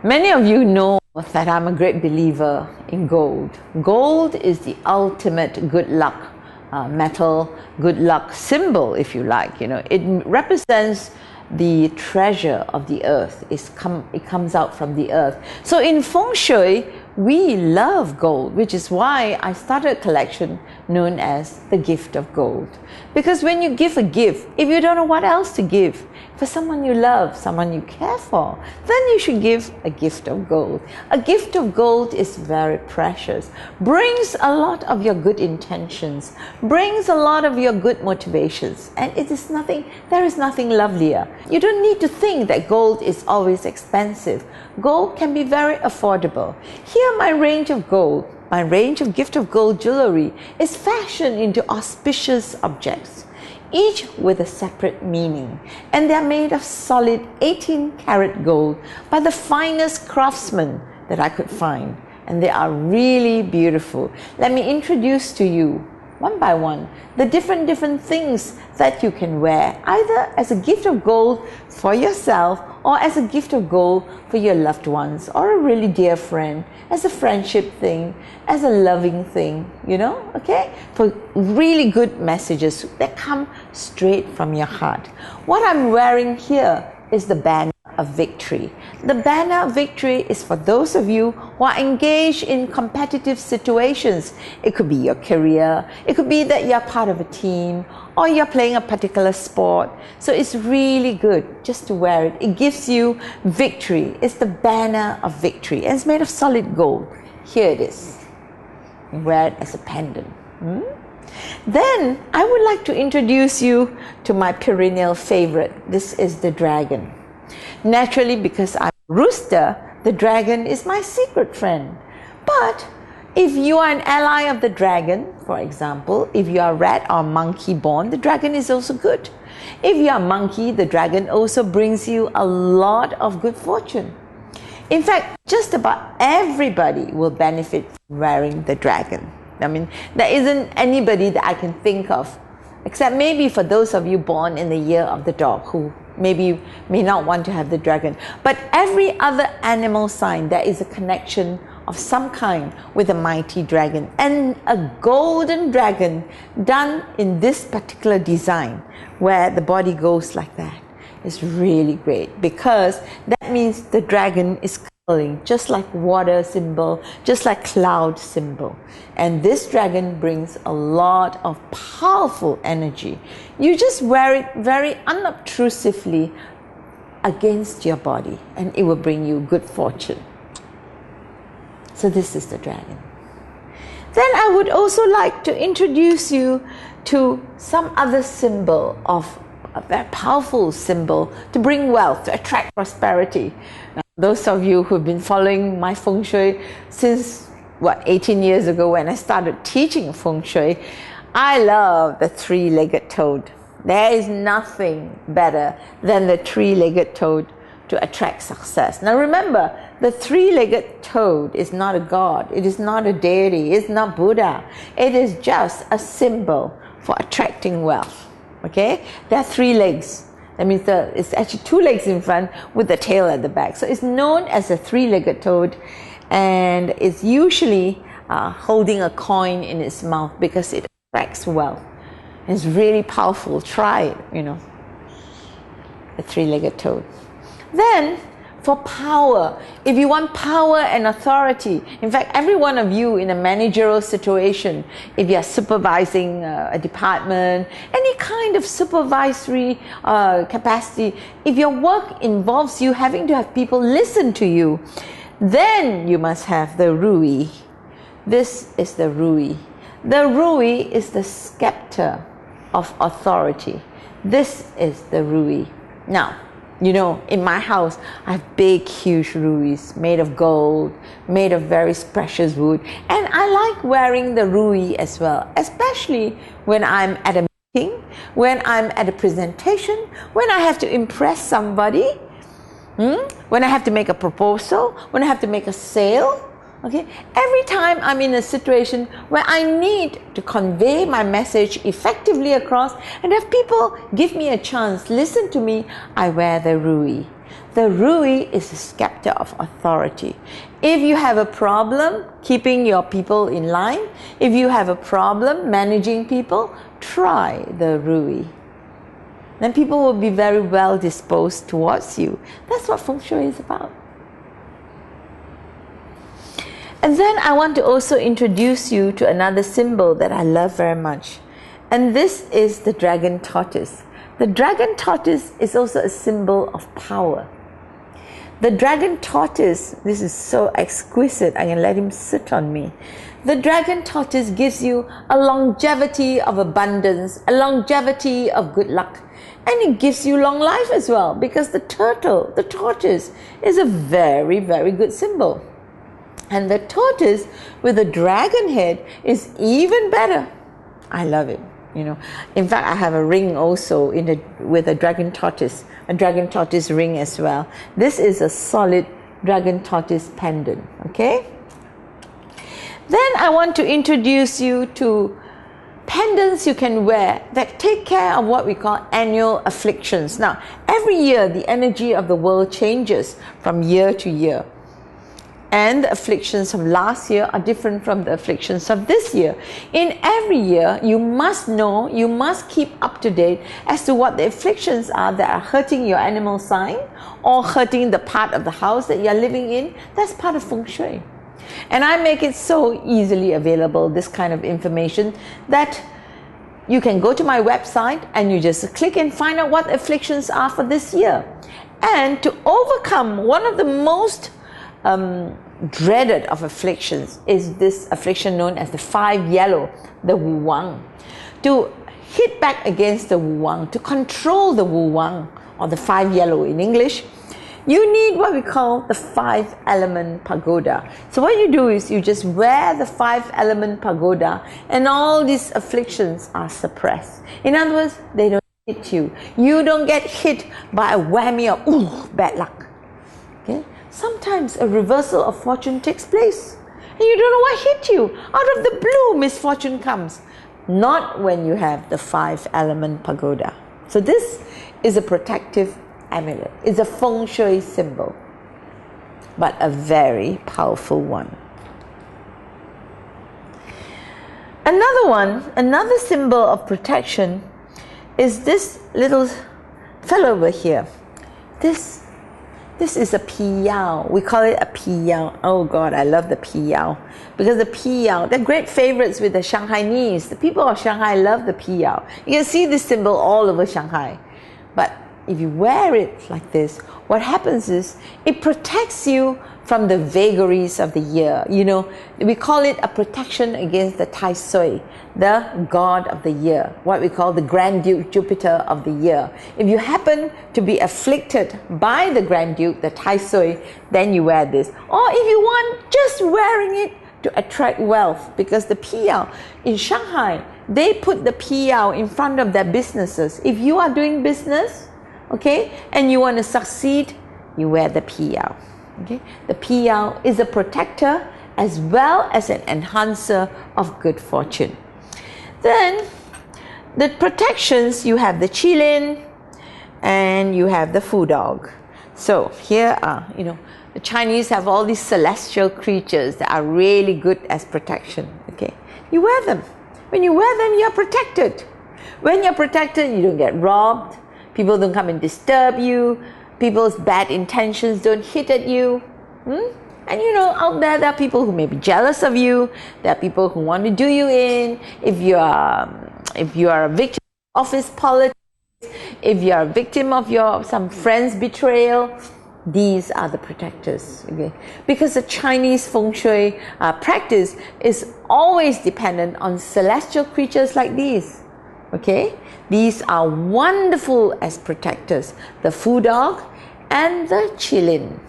Many of you know that I'm a great believer in gold. Gold is the ultimate good luck metal, good luck symbol, if you like. It represents the treasure of the earth. It comes out from the earth. So in Feng Shui, we love gold, which is why I started a collection known as the gift of gold. Because when you give a gift, if you don't know what else to give, for someone you love, someone you care for, then you should give a gift of gold. A gift of gold is very precious, brings a lot of your good intentions, brings a lot of your good motivations, and there is nothing lovelier. You don't need to think that gold is always expensive. Gold can be very affordable. Here my range of gold, my range of gift of gold jewelry is fashioned into auspicious objects, each with a separate meaning, and they are made of solid 18-karat gold by the finest craftsmen that I could find, and they are really beautiful. Let me introduce to you one by one the different things that you can wear, either as a gift of gold for yourself or as a gift of gold for your loved ones or a really dear friend, as a friendship thing, as a loving thing, okay? For really good messages that come straight from your heart. What I'm wearing here is the banner of victory. The banner of victory is for those of you who are engaged in competitive situations. It could be your career, it could be that you're part of a team, or you're playing a particular sport. So it's really good just to wear it. It gives you victory. It's the banner of victory, and it's made of solid gold. Here it is. You wear it as a pendant. Then I would like to introduce you to my perennial favorite. This is the dragon. Naturally, because I'm a rooster, the dragon is my secret friend. But if you are an ally of the dragon, for example, if you are rat or monkey born, the dragon is also good. If you are monkey, the dragon also brings you a lot of good fortune. In fact, just about everybody will benefit from wearing the dragon. There isn't anybody that I can think of, except maybe for those of you born in the year of the dog, who maybe may not want to have the dragon. But every other animal sign, there is a connection of some kind with a mighty dragon. And a golden dragon done in this particular design, where the body goes like that, is really great, because that means the dragon is curling, just like water symbol, just like cloud symbol. And this dragon brings a lot of powerful energy. You just wear it very unobtrusively against your body, and it will bring you good fortune. So this is the dragon. Then I would also like to introduce you to some other symbol, of a very powerful symbol to bring wealth, to attract prosperity. Now, those of you who've been following my Feng Shui since 18 years ago when I started teaching Feng Shui, I love the three-legged toad. There is nothing better than the three-legged toad to attract success. Now remember, the three-legged toad is not a god, it is not a deity, it's not Buddha. It is just a symbol for attracting wealth. Okay? There are three legs. That means it's actually two legs in front with the tail at the back. So it's known as a three-legged toad, and it's usually holding a coin in its mouth because it attracts wealth. It's really powerful. Try it, the three-legged toad. Then, for power, if you want power and authority, in fact, every one of you in a managerial situation, if you're supervising a department, any kind of supervisory capacity, if your work involves you having to have people listen to you, then you must have the Rui. This is the Rui. The Rui is the scepter of authority. This is the Rui. Now, in my house, I have big, huge ruis made of gold, made of very precious wood. And I like wearing the rui as well, especially when I'm at a meeting, when I'm at a presentation, when I have to impress somebody, when I have to make a proposal, when I have to make a sale. Okay, every time I'm in a situation where I need to convey my message effectively across and have people give me a chance, listen to me, I wear the Rui. The Rui is a scepter of authority. If you have a problem keeping your people in line, if you have a problem managing people, try the Rui. Then people will be very well disposed towards you. That's what Feng Shui is about. And then I want to also introduce you to another symbol that I love very much. And this is the dragon tortoise. The dragon tortoise is also a symbol of power. The dragon tortoise, this is so exquisite, I can let him sit on me. The dragon tortoise gives you a longevity of abundance, a longevity of good luck. And it gives you long life as well, because the turtle, the tortoise, is a very, very good symbol. And the tortoise with a dragon head is even better. I love it. You know, in fact, I have a ring also with a dragon tortoise ring as well. This is a solid dragon tortoise pendant. Okay. Then I want to introduce you to pendants you can wear that take care of what we call annual afflictions. Now, every year the energy of the world changes from year to year. And the afflictions of last year are different from the afflictions of this year. In every year, you must know, you must keep up to date as to what the afflictions are that are hurting your animal sign or hurting the part of the house that you're living in. That's part of Feng Shui. And I make it so easily available, this kind of information, that you can go to my website and you just click and find out what the afflictions are for this year. And to overcome one of the most dreaded of afflictions is this affliction known as the 5 yellow, the Wu Wang. To hit back against the Wu Wang, to control the Wu Wang, or the 5 yellow in English, you need what we call the 5 element pagoda. So what you do is you just wear the 5 element pagoda and all these afflictions are suppressed. In other words, they don't hit you. You don't get hit by a whammy of bad luck. Okay? Sometimes a reversal of fortune takes place and you don't know what hit you. Out of the blue, misfortune comes. Not when you have the 5 element pagoda. So this is a protective amulet. It's a Feng Shui symbol, but a very powerful one. Another symbol of protection is this little fellow over here. This is a piyao. We call it a piyao. Oh God, I love the piyao. Because the piyao, they're great favorites with the Shanghainese. The people of Shanghai love the piyao. You can see this symbol all over Shanghai. But if you wear it like this, what happens is it protects you from the vagaries of the year. You know, we call it a protection against the Tai Sui, the god of the year, what we call the Grand Duke Jupiter of the year. If you happen to be afflicted by the Grand Duke, the Tai Sui, then you wear this. Or if you want, just wearing it to attract wealth, because the piyao in Shanghai, they put the piyao in front of their businesses. If you are doing business, okay, and you want to succeed, you wear the piyao. Okay? The piyao is a protector as well as an enhancer of good fortune. Then the protections, you have the Chi Lin and you have the Fu Dog. So here are, you know, the Chinese have all these celestial creatures that are really good as protection. Okay, you wear them. When you wear them, you're protected. When you're protected, you don't get robbed. People don't come and disturb you. People's bad intentions don't hit at you. And you know, out there are people who may be jealous of you. There are people who want to do you in. If you are a victim of office politics, if you are a victim of some friend's betrayal, these are the protectors. Okay? Because the Chinese Feng Shui practice is always dependent on celestial creatures like these. Okay, these are wonderful as protectors, the Fu Dog and the Chi Lin.